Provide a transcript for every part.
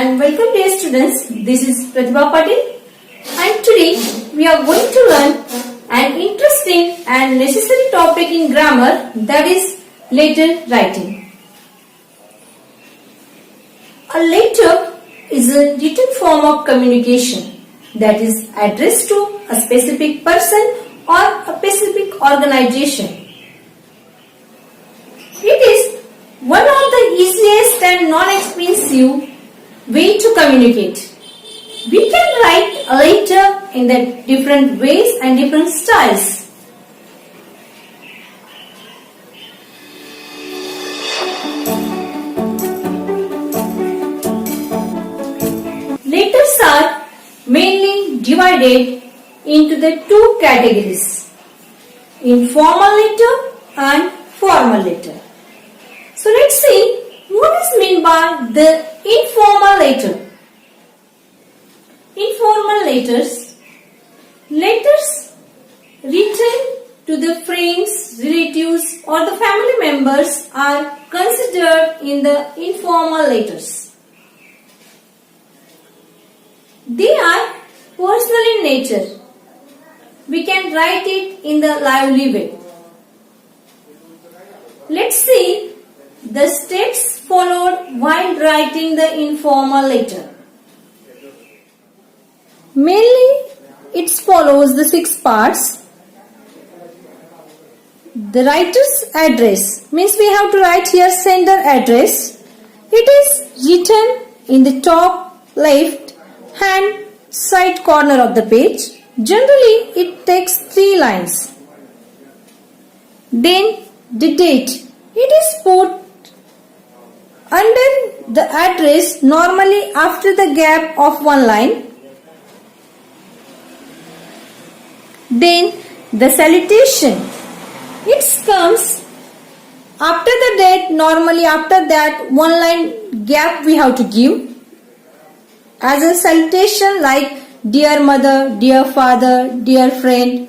and welcome dear students. This is Pratibha Patil and today we are going to learn an interesting and necessary topic in grammar, that is letter writing. A letter is a written form of communication that is addressed to a specific person or a specific organization. It is one of the easiest and non-expensive way to communicate. We can write a letter in the different ways and different styles. Letters are mainly divided into the two categories, informal letter and formal letter. So let's see what is meant by the informal letter. Informal letters written to the friends, relatives or the family members are considered in the informal letters. They are personal in nature. We can write it in the lively way. Let's see the steps followed while writing the informal letter. Mainly, it follows the 6 parts. The writer's address means we have to write here sender address. It is written in the top left hand side corner of the page. Generally, it takes 3 lines. Then the date. It is put under the address, normally after the gap of 1 line. Then the salutation. It comes after the date, normally after that 1 line gap we have to give. As a salutation like dear mother, dear father, dear friend,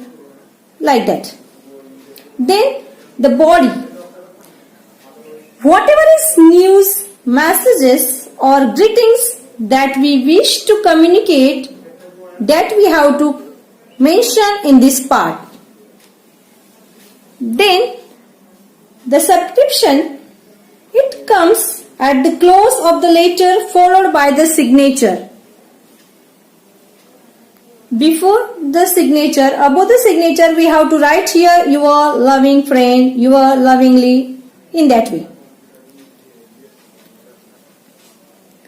like that. Then the body. Whatever is news, messages or greetings that we wish to communicate, that we have to mention in this part. Then the subscription, it comes at the close of the letter followed by the signature. Before the signature, above the signature we have to write here your loving friend, your lovingly, in that way.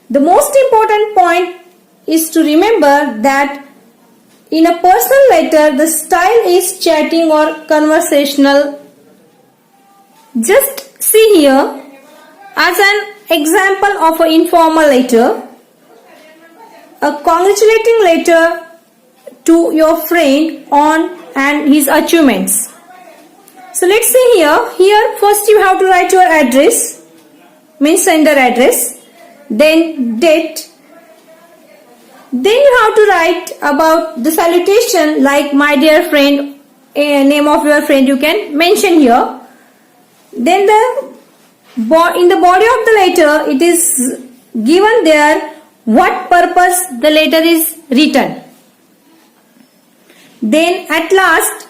The most important point is to remember that in a personal letter, the style is chatting or conversational. Just see here as an example of an informal letter, a congratulating letter to your friend on and his achievements. So let's see here. Here first you have to write your address, means sender address. Then date. Then you have to write about the salutation like my dear friend, name of your friend you can mention here. Then in the body of the letter it is given there what purpose the letter is written. Then at last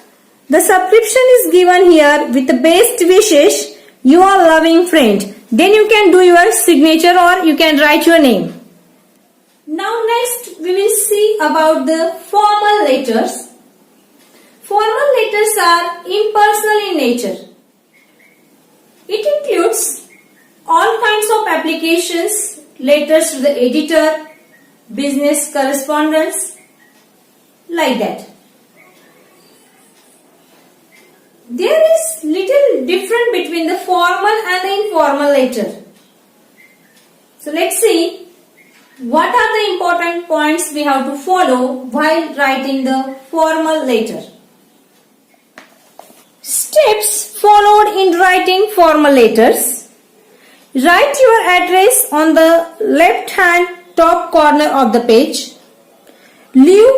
the subscription is given here with the best wishes, your loving friend. Then you can do your signature or you can write your name. Now next we will see about the formal letters. Formal letters are impersonal in nature. It includes all kinds of applications, letters to the editor, business correspondence, like that. There is little difference between the formal and the informal letter. So let's see what are the important points we have to follow while writing the formal letter. Steps followed in writing formal letters. Write your address on the left hand top corner of the page. Leave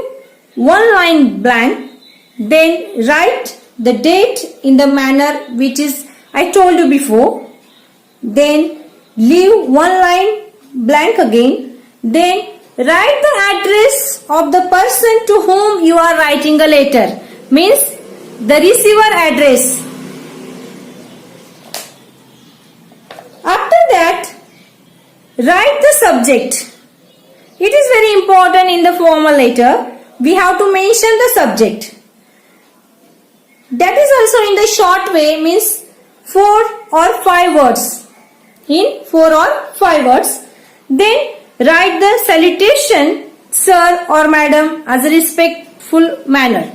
1 line blank. Then write the date in the manner which is I told you before. Then leave 1 line blank again. Then write the address of the person to whom you are writing a letter. Means the receiver address. After that, write the subject. It is very important in the formal letter. We have to mention the subject. That is also in the short way, means 4 or 5 words. In 4 or 5 words. Then write the salutation, sir or madam, as a respectful manner.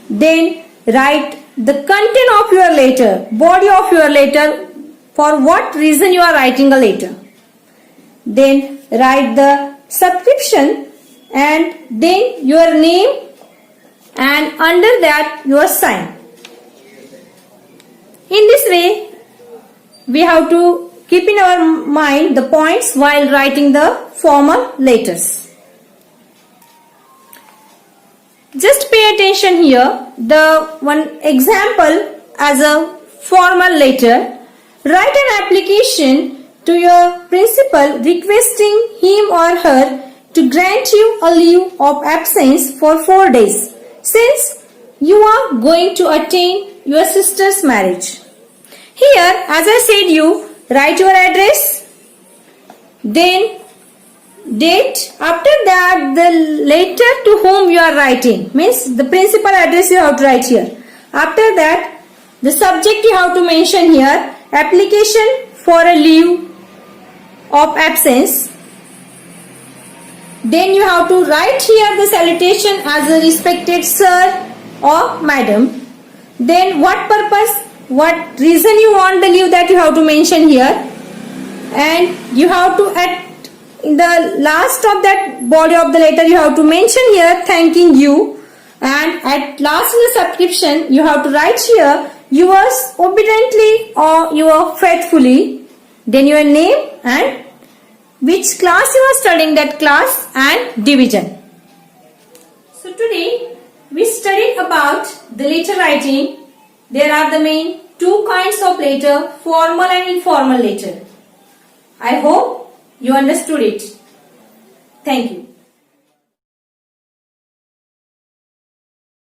Then write the content of your letter, body of your letter, for what reason you are writing a letter. Then write the subscription and then your name and under that your sign. In this way, we have to keep in our mind the points while writing the formal letters. Just pay attention here. The one example as a formal letter. Write an application to your principal requesting him or her to grant you a leave of absence for 4 days since you are going to attend your sister's marriage. Here, as I said, you write your address, then date. After that, the letter to whom you are writing, means the principal address you have to write here. After that, the subject you have to mention here, application for a leave of absence. Then you have to write here the salutation as a respected sir or madam. Then what purpose, what reason you want the leave, that you have to mention here. And you have to, in the last of that body of the letter, you have to mention here thanking you. And at last in the subscription, you have to write here yours obediently or yours faithfully. Then your name and which class you are studying, that class and division. So today we studied about the letter writing. There are the main 2 kinds of letter, formal and informal letter. I hope you understood it. Thank you.